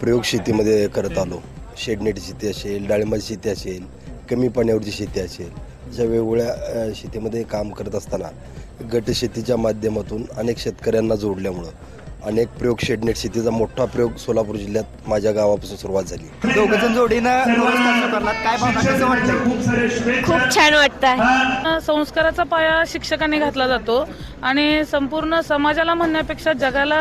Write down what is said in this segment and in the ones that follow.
प्रयोग शेतीमध्ये करत आलो. शेडनेट शेती असेल, डाळिंबाची शेती असेल, कमी पाण्यावरची शेती असेल, अशा वेगवेगळ्या शेतीमध्ये काम करत असताना गट शेतीच्या माध्यमातून अनेक शेतकऱ्यांना जोडल्यामुळं अनेक प्रयोग शेडनेट शेतीचा मोठा प्रयोग सोलापूर जिल्ह्यात माझ्या गावापासून सुरुवात झाली. दोघंजण जोडीनं काय भावना कसं वाटतं? खूप छान वाटतं. संस्काराचा पाया शिक्षकांनी घातला जातो आणि संपूर्ण समाजाला म्हणण्यापेक्षा जगाला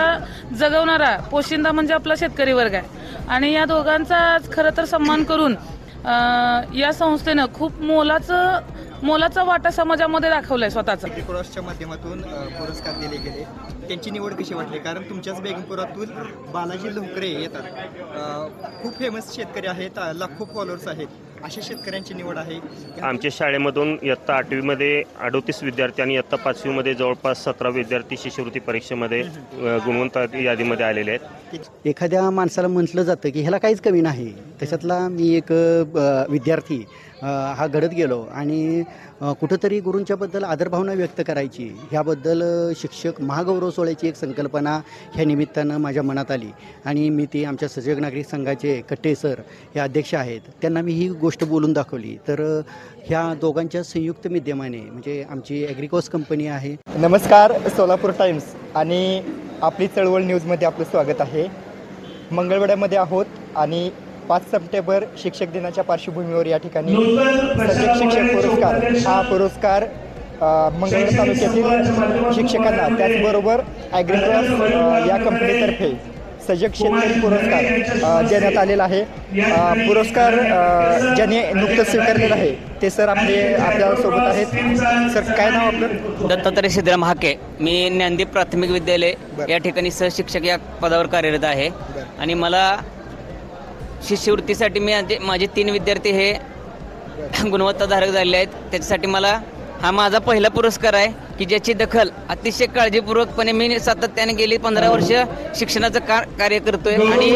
जगवणारा पोशिंदा म्हणजे आपला शेतकरी वर्ग आहे आणि या दोघांचा आज खरं तर सन्मान करून या संस्थेनं खूप मोलाचा वाटा समाजामध्ये दाखवलाय स्वतःचा. क्रॉसच्या माध्यमातून पुरस्कार दिले गेले, त्यांची निवड कशी वाटली? कारण तुमच्याच बेगमपुरातून बालाजी लोकरे येतात, खूप फेमस शेतकरी आहेत, लाखो फॉलोअर्स आहेत, अशा शेतकऱ्यांची निवड आहे. आमच्या शाळेमधून इयत्ता 8वीमध्ये 38 विद्यार्थी आणि इयत्ता 5वीमध्ये जवळपास 17 विद्यार्थी शिष्यवृत्ती परीक्षेमध्ये गुणवंत यादीमध्ये आलेले आहेत. एखाद्या माणसाला म्हटलं जातं की ह्याला काहीच कमी नाही, त्याच्यातला मी एक विद्यार्थी हा घडत गेलो आणि कुठंतरी गुरूंच्याबद्दल आदरभावना व्यक्त करायची, ह्याबद्दल शिक्षक महागौरव सोहळ्याची एक संकल्पना ह्या निमित्तानं माझ्या मनात आली आणि मी ती आमच्या सजग नागरिक संघाचे कट्टे सर हे अध्यक्ष आहेत, त्यांना मी ही गोष्ट बोलून दाखवली. तर ह्या दोघांच्या संयुक्त माध्यमाने म्हणजे आमची ॲग्रिकॉस कंपनी आहे. नमस्कार, सोलापूर टाइम्स आणि आपली चळवळ न्यूजमध्ये आपलं स्वागत आहे. मंगळवेढ्यामध्ये आहोत आणि 5 सप्टेंबर शिक्षक दिनाच्या पार्श्वभूमीवर या ठिकाणी सजग शिक्षक पुरस्कार हा पुरस्कार मंगळवेढा तालुक्यातील शिक्षकांना, त्याचबरोबर ॲग्रिक्रॉस या कंपनीतर्फे सजग शेतकरी पुरस्कार देण्यात आलेला आहे. पुरस्कार ज्याने नुकतंच स्वीकारलेला आहे ते सर आपल्यासोबत आहेत. सर, काय नाव आपलं? दत्तात्रय सिद्धराम हाके. मी ज्ञानदीप प्राथमिक विद्यालय या ठिकाणी सहशिक्षक या पदावर कार्यरत आहे आणि मला शिष्यवृत्तीसाठी माझे 3 विद्यार्थी हे गुणवत्ताधारक झालेले आहेत. त्याच्यासाठी मला हा माझा पहिला पुरस्कार आहे की ज्याची दखल अतिशय काळजीपूर्वकपणे मी सातत्याने गेली 15 वर्ष शिक्षणाचं कार्य करतोय आणि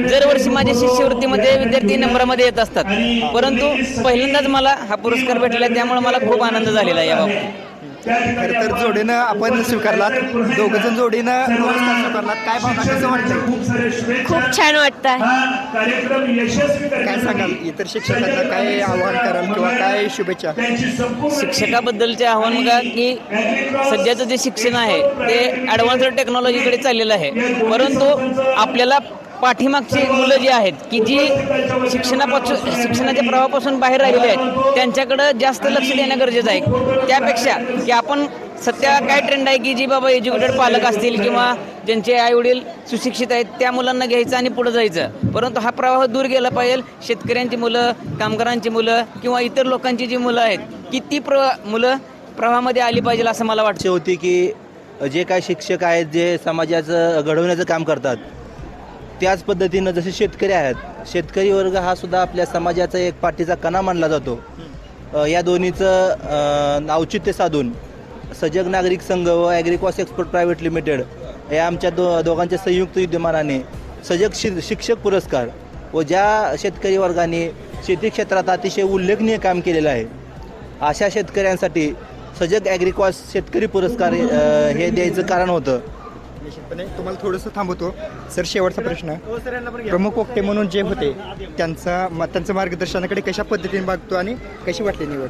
दरवर्षी माझ्या शिष्यवृत्तीमध्ये विद्यार्थी नंबरामध्ये येत असतात, परंतु पहिल्यांदाच मला हा पुरस्कार भेटला, त्यामुळे मला खूप आनंद झालेला आहे याबाबत. खरं तर जोडीनं आपण स्वीकारलात, दोघंजण जोडीनं पुरस्कार स्वीकारलात, काय भावना कसं वाटतं? खूप छान वाटतं. काय सांगाल? इतर शिक्षकांना काय आवाहन कराल किंवा काय शुभेच्छा? शिक्षकाबद्दलचे आव्हान बघा की सध्याचं जे शिक्षण आहे ते ॲडव्हान्स टेक्नॉलॉजीकडे चाललेलं आहे, परंतु आपल्याला पाठीमागची मुलं जी आहेत की जी शिक्षणाच्या प्रवाहापासून बाहेर राहिलेली आहेत त्यांच्याकडं जास्त लक्ष देणं गरजेचं आहे. त्यापेक्षा की आपण सध्या काय ट्रेंड आहे की जी बाबा एज्युकेटेड पालक असतील किंवा ज्यांचे आईवडील सुशिक्षित आहेत त्या मुलांना घ्यायचं आणि पुढे जायचं, परंतु हा प्रवाह दूर गेला पाहिजे. शेतकऱ्यांची मुलं, कामगारांची मुलं किंवा इतर लोकांची जी मुलं आहेत की ती मुलं प्रवाहामध्ये आली पाहिजे असं मला वाटतं. होती की जे काय शिक्षक आहेत जे समाजाचं घडवण्याचं काम करतात त्याच पद्धतीनं जसे शेतकरी आहेत, शेतकरी वर्ग हा सुद्धा आपल्या समाजाचा एक पाठीचा कणा मानला जातो. या दोन्हीचं औचित्य साधून सजग नागरिक संघ व ॲग्रिकॉस एक्सपोर्ट प्रायव्हेट लिमिटेड या आमच्या दोघांच्या संयुक्त विद्यमानाने सजग शिक्षक पुरस्कार व ज्या शेतकरी वर्गाने शेती क्षेत्रात अतिशय उल्लेखनीय काम केलेलं आहे अशा शेतकऱ्यांसाठी सजग ॲग्रिकॉस शेतकरी पुरस्कार हे द्यायचं कारण होतं. निश्चितपणे तुम्हाला थोडंसं थांबवतो सर. शेवटचा प्रश्न, प्रमुख वक्ते म्हणून जे होते त्यांचं मार्गदर्शनाकडे कशा पद्धतीने बघतो आणि कशी वाटली निवड?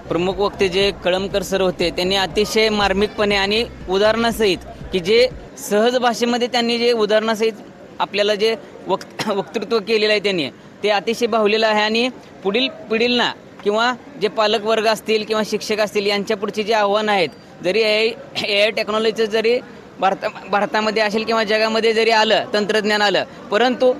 प्रमुख वक्ते जे कळमकर सर होते त्यांनी अतिशय मार्मिकपणे आणि उदाहरणासहित की जे सहज भाषेमध्ये त्यांनी जे उदाहरणासहित आपल्याला जे वक्तृत्व केलेलं आहे त्यांनी ते अतिशय भावलेलं आहे आणि पुढील पिढींना किंवा जे पालक वर्ग असतील किंवा शिक्षक असतील यांच्या पुढची जी आव्हानं आहेत, जरी AI टेक्नॉलॉजीचं जरी भारतामध्ये असेल किंवा जगामध्ये जरी आलं, तंत्रज्ञान आलं, परंतु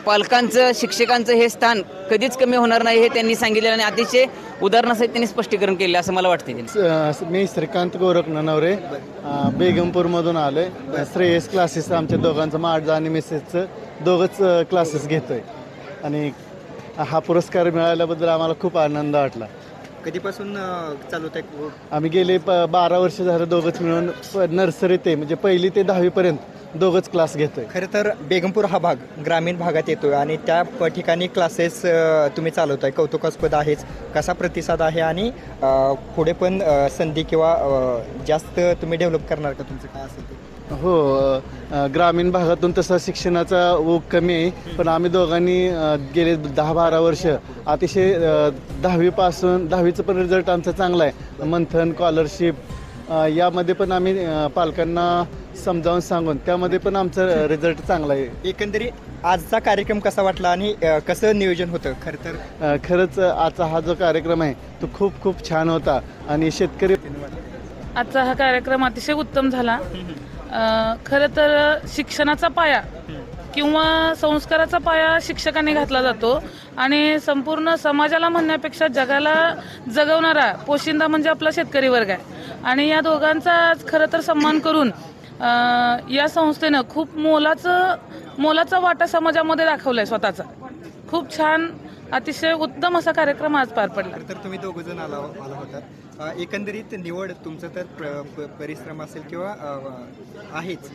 पालकांचं शिक्षकांचं हे स्थान कधीच कमी होणार नाही हे त्यांनी सांगितलेलं आणि अतिशय उदाहरणासहित त्यांनी स्पष्टीकरण केले असं मला वाटते. मी श्रीकांत गोरख ननवरे बेगमपूरमधून आलो आहे. श्रेयस क्लासेस आमच्या दोघांचं, माझं आणि मिसेसचं दोघंच क्लासेस घेतोय आणि हा पुरस्कार मिळाल्याबद्दल आम्हाला खूप आनंद वाटला. कधीपासून चालू आहे? आम्ही गेले 12 वर्ष झालं दोघंच मिळून नर्सरी ते म्हणजे 1ली ते 10वी पर्यंत दोघंच क्लास घेतोय. खरं तर बेगमपूर हा भाग ग्रामीण भागात येतोय आणि त्या ठिकाणी क्लासेस तुम्ही चालवताय, कौतुकास्पद आहेच. कसा प्रतिसाद आहे आणि पुढे पण संधी किंवा जास्त तुम्ही डेव्हलप करणार का? तुमचं काय असेल ते हो, ग्रामीण भागातून तसा शिक्षणाचा ओघ कमी आहे, पण आम्ही दोघांनी गेले 10-12 वर्ष अतिशय 10वीचं पण रिझल्ट आमचा चांगला आहे. मंथन, स्कॉलरशिप यामध्ये पण आम्ही पालकांना समजावून सांगून त्यामध्ये पण आमचा रिझल्ट चांगला आहे. एकंदरीत आजचा कार्यक्रम कसा वाटला आणि कसं नियोजन होतं? खरंच आजचा हा जो कार्यक्रम आहे तो खूप खूप छान होता आणि शेतकरी आजचा हा कार्यक्रम अतिशय उत्तम झाला. खरं तर शिक्षणाचा पाया किंवा संस्काराचा पाया शिक्षकांनी घातला जातो आणि संपूर्ण समाजाला म्हणण्यापेक्षा जगाला जगवणारा पोशिंदा म्हणजे आपला शेतकरी वर्ग आहे. आणि या दोघांचा आज खरं तर सन्मान करून या संस्थेनं खूप मोलाचा वाटा समाजामध्ये दाखवलाय स्वतःचा. खूप छान अतिशय उत्तम असा कार्यक्रम आज पार पडला. तर तुम्ही दोघं जण आला होता. एकंदरीत निवड तुमचं तर परिश्रम असेल किंवा आहेच.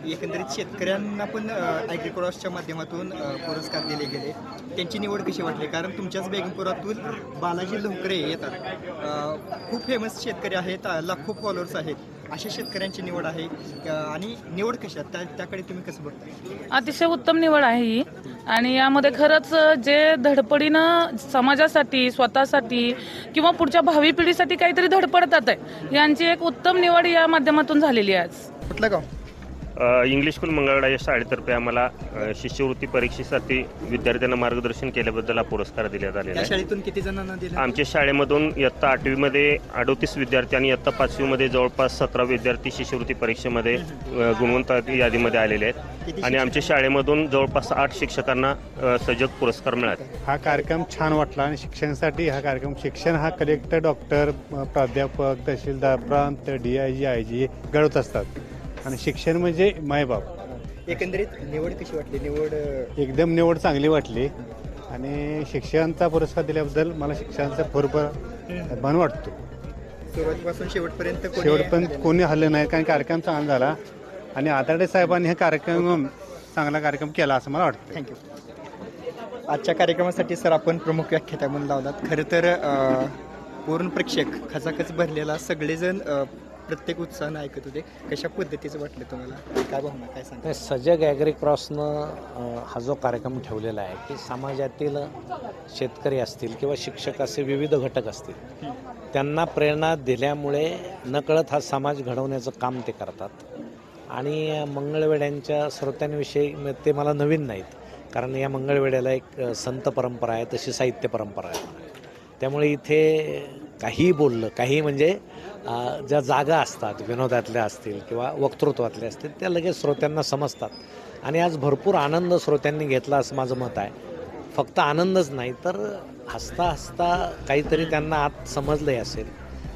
एकंदरीत शेतकऱ्यांना पण ॲग्रिक्रॉसच्या माध्यमातून पुरस्कार दिले गेले. त्यांची निवड कशी वाटली? कारण तुमच्याच बेगमपुरातून बालाजी लोकरे येतात. खूप फेमस शेतकरी आहेत, लाखो फॉलोअर्स आहेत. अशा शेतकऱ्यांची निवड आहे आणि निवड कशा त्याकडे तुम्ही कसं बघता? अतिशय उत्तम निवड आहे ही. आणि यामध्ये खरंच जे धडपडीनं समाजासाठी, स्वतःसाठी किंवा पुढच्या भावी पिढीसाठी काहीतरी धडपडतात आहे, यांची एक उत्तम निवड या माध्यमातून झालेली आहे आज. कुठलं गाव? इंग्लिश स्कूल मंगळवेढा या शाळेतर्फे आम्हाला शिष्यवृत्ती परीक्षेसाठी विद्यार्थ्यांना मार्गदर्शन केल्याबद्दल हा पुरस्कार देण्यात आलेला आहे. शाळेतून किती जणांना दिला? आमच्या शाळेमधून इयत्ता 8वीमध्ये 38 विद्यार्थी आणि इयत्ता 5वीमध्ये जवळपास 17 विद्यार्थी शिष्यवृत्ती परीक्षेमध्ये गुणवंत यादीमध्ये आलेले आहेत. आणि आमच्या शाळेमधून जवळपास 8 शिक्षकांना सजग पुरस्कार मिळाले. हा कार्यक्रम छान वाटला आणि शिक्षणासाठी हा कार्यक्रम, शिक्षण हा कलेक्टर, डॉक्टर, प्राध्यापक, तहसीलदार, प्रांत, DIG, IG घडवत असतात आणि शिक्षण म्हणजे मायबाप. एकंदरीत निवड कशी वाटली? एकदम निवड चांगली वाटली आणि शिक्षणाचा पुरस्कार दिल्याबद्दल मला शिक्षणाचा भरपूर अभिमान वाटतो. सुरुवातीपासून शेवटपर्यंत कोणी हल्लं नाही, कारण कार्यक्रम चांगला झाला आणि आदाडे साहेबांनी हा कार्यक्रम चांगला कार्यक्रम केला असं मला वाटतं. थँक्यू. आजच्या कार्यक्रमासाठी सर आपण प्रमुख व्याख्याता म्हणून लावलात. खरं तर पूर्ण प्रेक्षक खचाखच भरलेला, सगळेजण प्रत्येक उत्साहानं ऐकत होते. कशा पद्धतीचं वाटलं तुम्हाला? काय भावना, काय सांगा? सजग ॲग्रिक्रॉसनं हा जो कार्यक्रम ठेवलेला आहे की समाजातील शेतकरी असतील किंवा शिक्षक असे विविध घटक असतील, त्यांना प्रेरणा दिल्यामुळे नकळत हा समाज घडवण्याचं काम ते करतात. आणि मंगळवेढ्यांच्या श्रोत्यांविषयी ते मला नवीन नाहीत, कारण या मंगळवेढ्याला एक संत परंपरा आहे, तशी साहित्य परंपरा आहे. त्यामुळे इथे काही बोललं, काही म्हणजे ज्या जागा असतात विनोदातल्या असतील किंवा वक्तृत्वातल्या असतील, त्या लगेच श्रोत्यांना समजतात. आणि आज भरपूर आनंद श्रोत्यांनी घेतला असं माझं मत आहे. फक्त आनंदच नाही तर हसता हसता काहीतरी त्यांना आत समजलंही असेल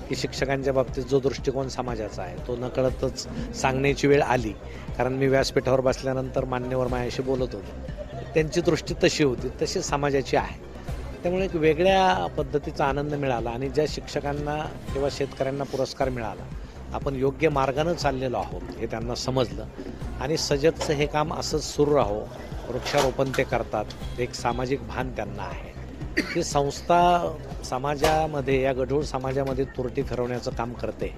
की शिक्षकांच्या बाबतीत जो दृष्टिकोन समाजाचा आहे तो नकळतच सांगण्याची वेळ आली. कारण मी व्यासपीठावर बसल्यानंतर मान्यवर माझ्याशी बोलत होते, त्यांची दृष्टी तशी होती, तशी समाजाची आहे. त्यामुळे एक वेगळ्या पद्धतीचा आनंद मिळाला आणि ज्या शिक्षकांना किंवा शेतकऱ्यांना पुरस्कार मिळाला, आपण योग्य मार्गानं चाललेलो आहोत हे त्यांना समजलं. आणि सजगचं हे काम असंच सुरू राहो. वृक्षारोपण ते करतात, एक सामाजिक भान त्यांना आहे. ही संस्था समाजामध्ये, या गढूळ समाजामध्ये तुरटी फिरवण्याचं काम करते.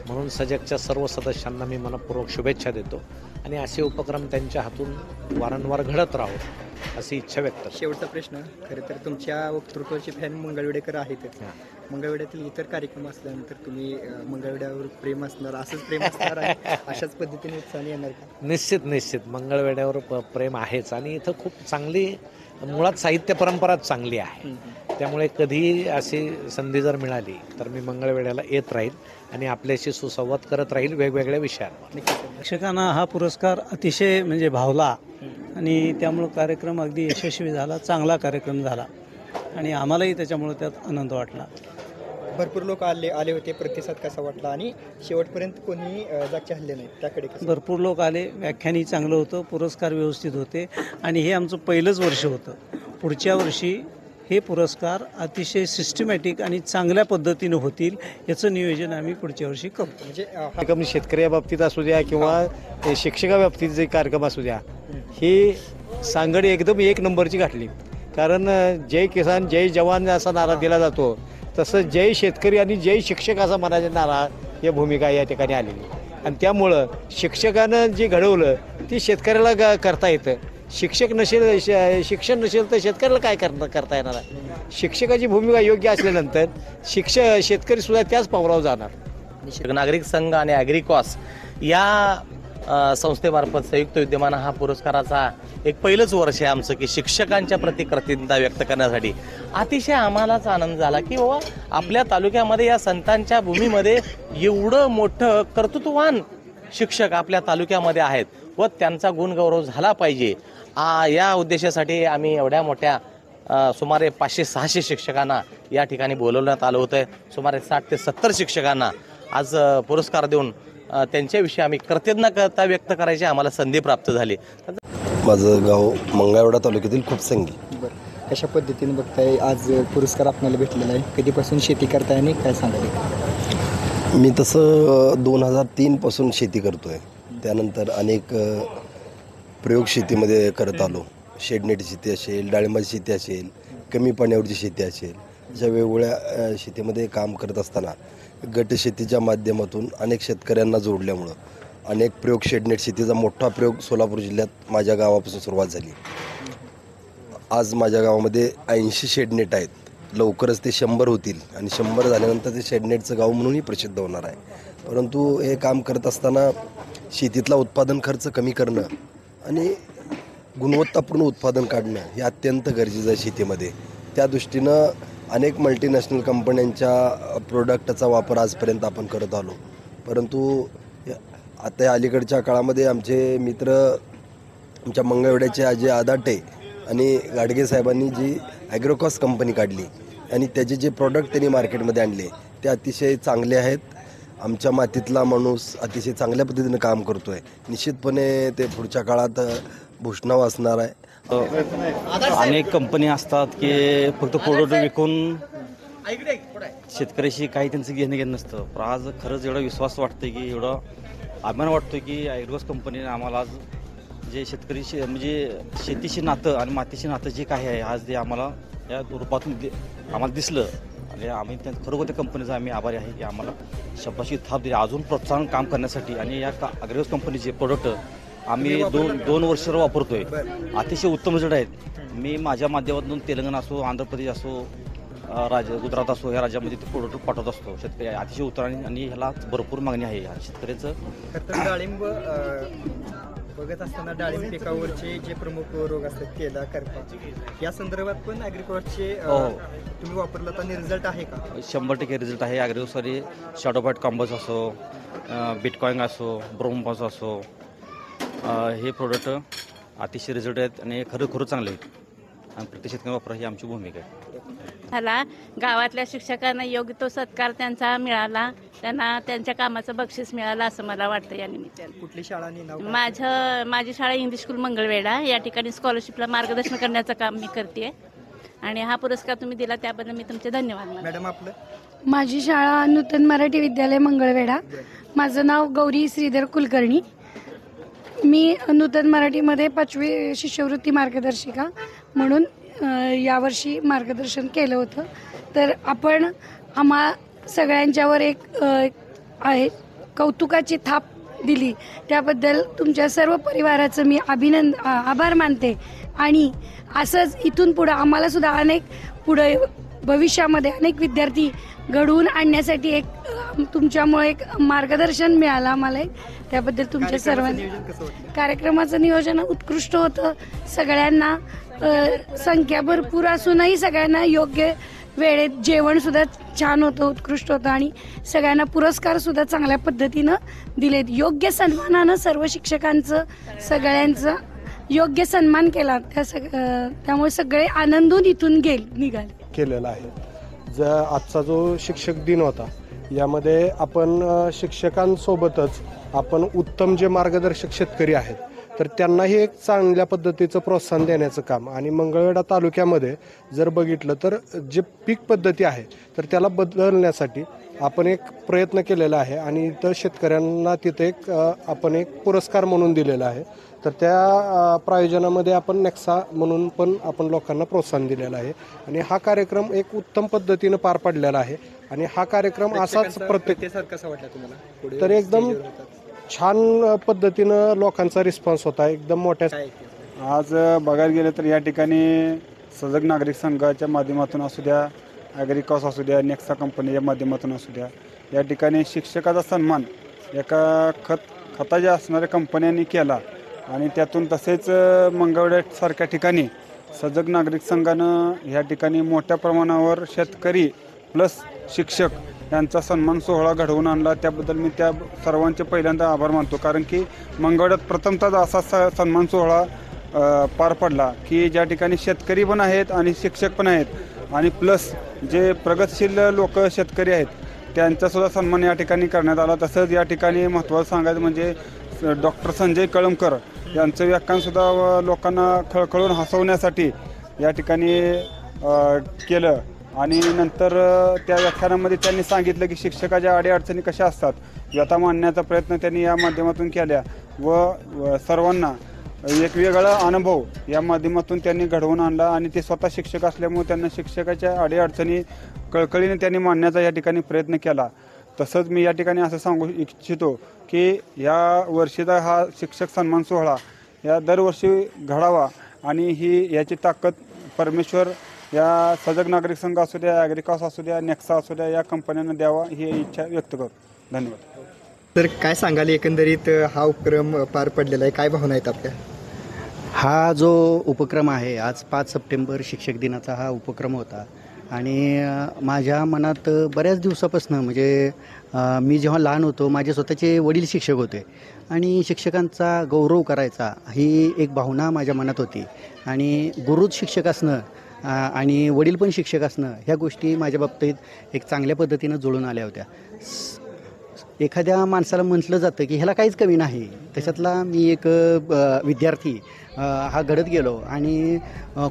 म्हणून सजगच्या सर्व सदस्यांना मी मनपूर्वक शुभेच्छा देतो आणि असे उपक्रम त्यांच्या हातून वारंवार घडत राहो अशी इच्छा व्यक्त करतो. शेवटचा प्रश्न, खरं तर तुमच्या वक्तृत्वाचे फॅन मंगळवेढेकर आहेतच. मंगळवेढ्यातील इतर कार्यक्रम असल्यानंतर तुम्ही मंगळवेढ्यावर प्रेम असणार, असंच प्रेम असणार आहे, अशाच पद्धतीने उत्साहाने येणार का? निश्चित मंगळवेढ्यावर प्रेम आहेच आणि इथं खूप चांगली मुळात साहित्य परंपराच चांगली आहे. त्यामुळे कधीही अशी संधी जर मिळाली तर मी मंगळवेढ्याला येत राहील आणि आपल्याशी सुसंवाद करत राहील वेगवेगळ्या विषयांवर. शिक्षकांना हा पुरस्कार अतिशय म्हणजे भावला आणि त्यामुळं कार्यक्रम अगदी यशस्वी झाला, चांगला कार्यक्रम झाला आणि आम्हालाही त्याच्यामुळं त्यात आनंद वाटला. भरपूर लोक आले होते. प्रतिसाद कसा वाटला आणि शेवटपर्यंत कोणी जागचे हल्ले नाहीत त्याकडे? भरपूर लोक आले, व्याख्यानही चांगलं होतं, पुरस्कार व्यवस्थित होते आणि हे आमचं पहिलंच वर्ष होतं. पुढच्या वर्षी हे पुरस्कार अतिशय सिस्टमॅटिक आणि चांगल्या पद्धतीनं होतील याचं नियोजन आम्ही पुढच्या वर्षी करू. म्हणजे कार्यक्रम शेतकऱ्या बाबतीत असू द्या किंवा शिक्षका बाबतीत जे कार्यक्रम असू द्या, ही सांगड एकदम एक नंबरची घातली. कारण जय किसान जय जवान असा नारा दिला जातो, तसं जय शेतकरी आणि जय शिक्षक असा म्हणायचा नारा या भूमिका या ठिकाणी आलेली आणि त्यामुळं शिक्षकानं जे घडवलं ते शेतकऱ्याला करता येतं. शिक्षक नसेल शिक्षण नसेल तर शेतकऱ्याला काय करता येणार आहे. शिक्षकाची भूमिका योग्य असल्यानंतर शेतकरीसुद्धा त्याच पावलावर जाणार. नागरिक संघ आणि ॲग्रिकॉस या संस्थेमार्फत संयुक्त विद्यमान हा पुरस्काराचा एक पहिलंच वर्ष आहे आमचं की शिक्षकांच्या प्रति कृतज्ञता व्यक्त करण्यासाठी. अतिशय आम्हालाच आनंद झाला की बाबा आपल्या तालुक्यामध्ये या संतांच्या भूमीमध्ये एवढं मोठं कर्तृत्ववान शिक्षक आपल्या तालुक्यामध्ये आहेत व त्यांचा गुणगौरव झाला पाहिजे. या उद्देशासाठी आम्ही एवढ्या मोठ्या सुमारे 500-600 शिक्षकांना या ठिकाणी बोलवण्यात आलं होतं. सुमारे 60 ते 70 शिक्षकांना आज पुरस्कार देऊन त्यांच्याविषयी आम्ही कृतज्ञता व्यक्त करायची आम्हाला संधी प्राप्त झाली. माझं गाव मंगळवेढा तालुक्यातील खूपसंगी. बरं, कशा पद्धतीने बघताय आज पुरस्कार आपल्याला भेटलेला आहे? कधीपासून शेती करताय आणि काय सांगाल? मी तसं 2003 पासून शेती करतोय. त्यानंतर अनेक प्रयोग शेतीमध्ये करत आलो. शेडनेट शेती असेल, डाळिंबाची शेती असेल, कमी पाण्यावरची शेती असेल, अशा वेगवेगळ्या शेतीमध्ये काम करत असताना गट शेतीच्या माध्यमातून अनेक शेतकऱ्यांना जोडल्यामुळं अनेक प्रयोग शेडनेट शेतीचा मोठा प्रयोग सोलापूर जिल्ह्यात माझ्या गावापासून सुरुवात झाली. आज माझ्या गावामध्ये 80 शेडनेट आहेत. लवकरच ते 100 होतील आणि 100 झाल्यानंतर ते शेडनेटचं गाव म्हणूनही प्रसिद्ध होणार आहे. परंतु हे काम करत असताना शेतीतला उत्पादन खर्च कमी करणं आणि गुणवत्तापूर्ण उत्पादन काढणं हे अत्यंत गरजेचं आहे शेतीमध्ये. त्या दृष्टीनं अनेक मल्टीनॅशनल कंपन्यांच्या प्रोडक्टचा वापर आजपर्यंत आपण करत आलो. परंतु आता अलीकडच्या काळामध्ये आमचे मित्र आमच्या मंगळवेढ्याचे अजय आदाटे आणि गाडगे साहेबांनी जी ॲग्रोकॉस कंपनी काढली आणि त्याचे जे प्रॉडक्ट त्यांनी मार्केटमध्ये आणले ते अतिशय चांगले आहेत. आमच्या मातीतला माणूस अतिशय चांगल्या पद्धतीनं काम करतो आहे. निश्चितपणे ते पुढच्या काळात भूषणाव असणार आहे. अनेक कंपनी असतात की फक्त प्रोडक्ट विकून शेतकऱ्याशी काही त्यांचं घेणं नसतं. पण आज खरंच एवढा विश्वास वाटतं की एवढा अभिमान वाटतो की ॲग्रोकॉस कंपनीने आम्हाला आज जे शेतकरी म्हणजे शेतीशी नातं आणि मातीशी नातं जे काही आहे आज ते आम्हाला या रूपातून आम्हाला दिसलं आणि आम्ही खरोखर त्या कंपनीचा आम्ही आभारी आहे की आम्हाला शब्दाची थाप दिली अजून प्रोत्साहन काम करण्यासाठी. आणि या ॲग्रोकॉस कंपनीचे प्रोडक्ट आम्ही दोन वर्ष वापरतोय. अतिशय उत्तम रिझल्ट आहेत. मी माझ्या माध्यमातून तेलंगणा असो, आंध्र प्रदेश असो, गुजरात असो या राज्यामध्ये ते प्रोडक्ट पाठवत असतो. शेतकरी अतिशय उत्तराने आणि ह्याला भरपूर मागणी आहे शेतकऱ्याचं. डाळिंब बघत असताना डाळिंब पिकावरचे जे प्रमुख रोग असतात केला, करपा, या संदर्भात पण ॲग्रिकॉसचे तुम्ही वापरला तर रिझल्ट आहे का? 100% रिझल्ट आहे. ॲग्रोसॉरी शॅडोफाईट कॉम्बस असो, बिटकॉइन असो, ब्रोमॉस असो, हे प्रोडक्ट अतिशय रिझल्ट आहेत आणि खरं चांगले आहेत आणि प्रत्येक शेतकरी वापरा ही आमची भूमिका आहे. मला गावातल्या शिक्षकांना योग्य तो सत्कार त्यांचा मिळाला, त्यांना त्यांच्या कामाचं बक्षीस मिळालं असं मला वाटतं. या निमित्ताने कुठली शाळा आणि नाव? माझी शाळा इंग्लिश स्कूल मंगळवेढा. या ठिकाणी स्कॉलरशिपला मार्गदर्शन करण्याचं काम मी करते आणि हा पुरस्कार तुम्ही दिला त्याबद्दल मी तुमचे धन्यवाद. मॅडम आपलं? माझी शाळा नूतन मराठी विद्यालय मंगळवेढा. माझं नाव गौरी श्रीधर कुलकर्णी. मी नूतन मराठीमध्ये 5वी शिष्यवृत्ती मार्गदर्शिका म्हणून यावर्षी मार्गदर्शन केलं होतं. तर आपण आम्हा सगळ्यांच्यावर एक आहे कौतुकाची थाप दिली त्याबद्दल तुमच्या सर्व परिवाराचं मी आभार मानते. आणि असंच इथून पुढं आम्हाला सुद्धा अनेक पुढे भविष्यामध्ये अनेक विद्यार्थी घडवून आणण्यासाठी एक तुमच्यामुळे एक मार्गदर्शन मिळालं आम्हाला. त्याबद्दल तुमच्या सर्वांनी कार्यक्रमाचं नियोजन उत्कृष्ट होतं. सगळ्यांना संख्या भरपूर असूनही सगळ्यांना योग्य वेळेत जेवणसुद्धा छान होतं, उत्कृष्ट होतं आणि सगळ्यांना पुरस्कारसुद्धा चांगल्या पद्धतीनं दिलेत. योग्य सन्मानानं सर्व शिक्षकांचं सगळ्यांचं योग्य सन्मान केला. त्यामुळे सगळे आनंदून इथून निघाले केलेला आहे. आजचा जो शिक्षक दिन होता यामध्ये आपण शिक्षकांसोबतच आपण उत्तम जे मार्गदर्शक शेतकरी आहेत तर त्यांनाही एक चांगल्या पद्धतीचं प्रोत्साहन देण्याचं काम. आणि मंगळवेढा तालुक्यामध्ये जर बघितलं तर जे पीक पद्धती आहे तर त्याला बदलण्यासाठी आपण एक प्रयत्न केलेला आहे आणि इथं शेतकऱ्यांना तिथे आपण एक पुरस्कार म्हणून दिलेला आहे. तर त्या प्रायोजनामध्ये आपण नेक्सा म्हणून पण आपण लोकांना प्रोत्साहन दिलेलं आहे आणि हा कार्यक्रम एक उत्तम पद्धतीनं पार पडलेला आहे. आणि हा कार्यक्रम असाच प्रत्येक कसं वाटलं तुम्हाला? तर एकदम छान पद्धतीनं लोकांचा रिस्पॉन्स होता एकदम मोठ्या. आज बघायला गेलं तर या ठिकाणी सजग नागरिक संघाच्या माध्यमातून असू द्या, ॲग्रिकॉस असू द्या, नेक्सा कंपनीच्या माध्यमातून असू द्या, या ठिकाणी शिक्षकाचा सन्मान एका खताच्या असणाऱ्या कंपन्यांनी केला आणि त्यातून तसेच मंगळवेढ्यासारख्या ठिकाणी सजग नागरिक संघानं ह्या ठिकाणी मोठ्या प्रमाणावर शेतकरी प्लस शिक्षक यांचा सन्मान सोहळा घडवून आणला. त्याबद्दल मी त्या सर्वांचे पहिल्यांदा आभार मानतो, कारण की मंगळवेढ्यात प्रथमतः असा सन्मान सोहळा पार पडला की ज्या ठिकाणी शेतकरी पण आहेत आणि शिक्षक पण आहेत आणि प्लस जे प्रगतशील लोक शेतकरी आहेत त्यांचासुद्धा सन्मान या ठिकाणी करण्यात आला. तसंच या ठिकाणी महत्त्वाचं सांगायचं म्हणजे डॉक्टर संजय कळमकर यांचं व्याख्यानसुद्धा लोकांना खळखळून हसवण्यासाठी या ठिकाणी केलं आणि नंतर त्या व्याख्यानामध्ये त्यांनी सांगितलं की शिक्षकाच्या अडीअडचणी कशा असतात व्यथा मांडण्याचा प्रयत्न त्यांनी या माध्यमातून केल्या व सर्वांना एक वेगळा अनुभव या माध्यमातून त्यांनी घडवून आणला आणि ते स्वतः शिक्षक असल्यामुळे त्यांना शिक्षकाच्या अडीअडचणी कळकळीने त्यांनी मांडण्याचा या ठिकाणी प्रयत्न केला. तसंच मी या ठिकाणी असं सांगू इच्छितो की या वर्षीचा हा शिक्षक सन्मान सोहळा या दरवर्षी घडावा आणि ही याची ताकद परमेश्वर या सजग नागरिक संघ असू द्या, ॲग्रिकॉस असू द्या, नेक्सा असू द्या या कंपन्यांना द्यावा ही इच्छा व्यक्त करतो. धन्यवाद. तर काय सांगाल एकंदरीत हा उपक्रम पार पडलेला आहे, काय भावना आहेत आपल्या? हा जो उपक्रम आहे आज 5 सप्टेंबर शिक्षक दिनाचा हा उपक्रम होता आणि माझ्या मनात बऱ्याच दिवसापासून म्हणजे मी जेव्हा लहान होतो माझे स्वतःचे वडील शिक्षक होते आणि शिक्षकांचा गौरव करायचा ही एक भावना माझ्या मनात होती आणि गुरुच शिक्षक असणं आणि वडील पण शिक्षक असणं ह्या गोष्टी माझ्या बाबतीत एक चांगल्या पद्धतीनं जुळून आल्या होत्या. एखाद्या माणसाला म्हटलं जातं की ह्याला काहीच कमी नाही, त्याच्यातला मी एक विद्यार्थी हा घडत गेलो आणि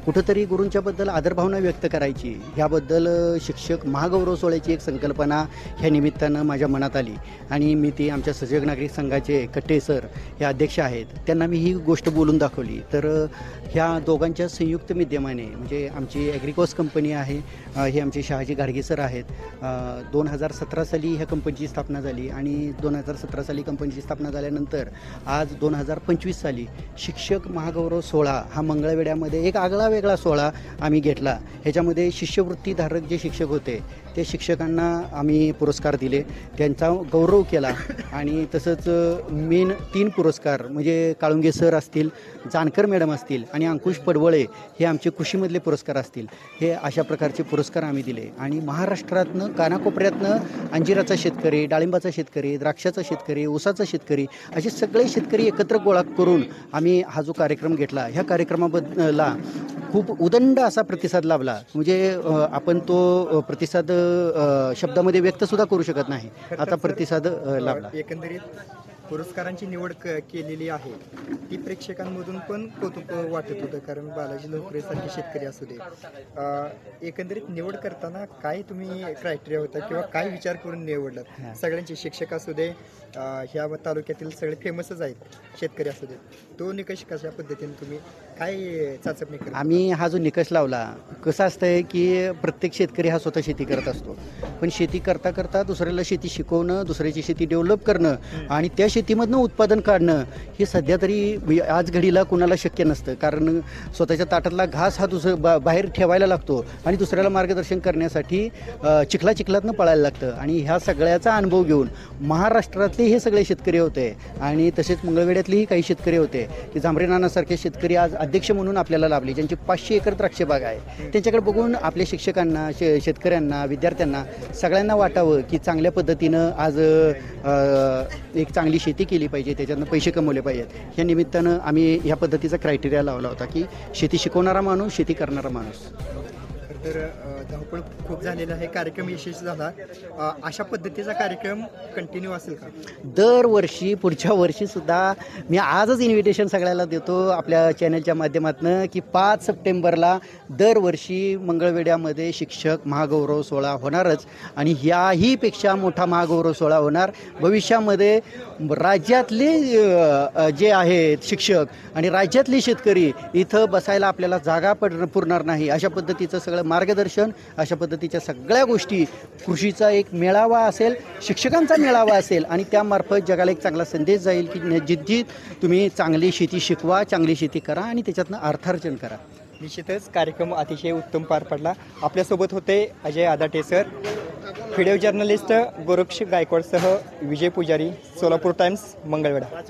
कुठंतरी गुरूंच्याबद्दल आदरभावना व्यक्त करायची ह्याबद्दल शिक्षक महागौरव सोहळ्याची एक संकल्पना ह्या निमित्तानं माझ्या मनात आली आणि मी ती आमच्या सजग नागरिक संघाचे कट्टे सर हे अध्यक्ष आहेत त्यांना मी ही गोष्ट बोलून दाखवली. तर ह्या दोघांच्या संयुक्त माध्यमाने म्हणजे आमची ॲग्रिकॉस कंपनी आहे, हे आमचे शहाजी गाडगे सर आहेत. 2017 साली ह्या कंपनीची स्थापना झाली आणि 2017 साली कंपनीची स्थापना झाल्यानंतर आज 2025 साली शिक्षक महागौरव सोहळा हा मंगळवेढ्यामध्ये एक आगळा वेगळा सोहळा आम्ही घेतला. ह्याच्यामध्ये शिष्यवृत्तीधारक जे शिक्षक होते ते शिक्षकांना आम्ही पुरस्कार दिले, त्यांचा गौरव केला आणि तसंच मेन 3 पुरस्कार म्हणजे काळुंगे सर असतील, जानकर मॅडम असतील आणि अंकुश पडवळे हे आमचे कृषीमधले पुरस्कार असतील, हे अशा प्रकारचे पुरस्कार आम्ही दिले. आणि महाराष्ट्रातनं कानाकोपऱ्यातनं अंजिराचा शेतकरी, डाळिंबाचा शेतकरी, द्राक्षाचा शेतकरी, ऊसाचा शेतकरी असे सगळे शेतकरी एकत्र गोळा करून आम्ही हा जो कार्यक्रम घेतला. ह्या कार्यक्रमाबद्दला खूप उदंड असा प्रतिसाद लाभला, म्हणजे आपण तो प्रतिसाद शब्दामध्ये व्यक्तसुद्धा करू शकत नाही, आता प्रतिसाद लाभला. एकंदरीत पुरस्कारांची निवड केलेली आहे ती प्रेक्षकांमधून पण कौतुक वाटत होतं, कारण बालाजी लोकरेसारखे शेतकरी असू दे. एकंदरीत निवड करताना काय तुम्ही क्रायटेरिया होता किंवा काय विचार करून निवडलात? सगळ्यांचे शिक्षक असू दे, ह्या तालुक्यातील सगळे फेमसच आहेत शेतकरी असू दे, तो निकष कशा पद्धतीने तुम्ही काय चाचपणी करता? आम्ही हा जो निकष लावला, कसं असतंय की प्रत्येक शेतकरी हा स्वतः शेती करत असतो, पण शेती करता करता दुसऱ्याला शेती शिकवणं, दुसऱ्याची शेती डेव्हलप करणं आणि त्या शेतीमधनं उत्पादन काढणं हे सध्या तरी आज घडीला कुणाला शक्य नसतं, कारण स्वतःच्या ताटातला घास हा बाहेर ठेवायला लागतो आणि दुसऱ्याला मार्गदर्शन करण्यासाठी चिखलातनं पळायला लागतं. आणि ह्या सगळ्याचा अनुभव घेऊन महाराष्ट्रातले हे सगळे शेतकरी होते आणि तसेच मंगळवेढ्यातलेही काही शेतकरी होते की झांबरे नानासारखे शेतकरी आज अध्यक्ष म्हणून आपल्याला लाभले, ज्यांची 500 एकर द्राक्ष बाग आहे. त्यांच्याकडे बघून आपल्या शिक्षकांना, शेतकऱ्यांना, विद्यार्थ्यांना सगळ्यांना वाटावं की चांगल्या पद्धतीनं आज एक चांगली शेती केली पाहिजे, त्याच्यातनं पैसे कमवले पाहिजेत. ह्या निमित्तानं आम्ही ह्या पद्धतीचा क्रायटेरिया लावला होता की शेती शिकवणारा माणूस, शेती करणारा माणूस. तर धावपळ खूप झालेला आहे, कार्यक्रम यशस्वी झाला. अशा पद्धतीचा कार्यक्रम कंटिन्यू असेल का? दरवर्षी पुढच्या वर्षीसुद्धा मी आजच इन्व्हिटेशन सगळ्याला देतो आपल्या चॅनलच्या माध्यमातून की 5 सप्टेंबरला दरवर्षी मंगळवेढ्यामध्ये शिक्षक महागौरव सोहळा होणारच आणि याहीपेक्षा मोठा महागौरव सोहळा होणार. भविष्यामध्ये राज्यातले जे आहेत शिक्षक आणि राज्यातले शेतकरी इथं बसायला आपल्याला जागा पुरणार नाही, अशा पद्धतीचं सगळं मार्गदर्शन, अशा पद्धतीच्या सगळ्या गोष्टी, कृषीचा एक मेळावा असेल, शिक्षकांचा मेळावा असेल आणि त्यामार्फत जगाला एक चांगला संदेश जाईल की जिद्दीत तुम्ही चांगली शेती शिकवा, चांगली शेती करा आणि त्याच्यातनं अर्थार्जन करा. निश्चितच कार्यक्रम अतिशय उत्तम पार पडला. आपल्यासोबत होते Ajay Adate sir, video journalist Goraksh गायकवाडसह विजय पुजारी, सोलापूर टाइम्स, मंगळवेढा.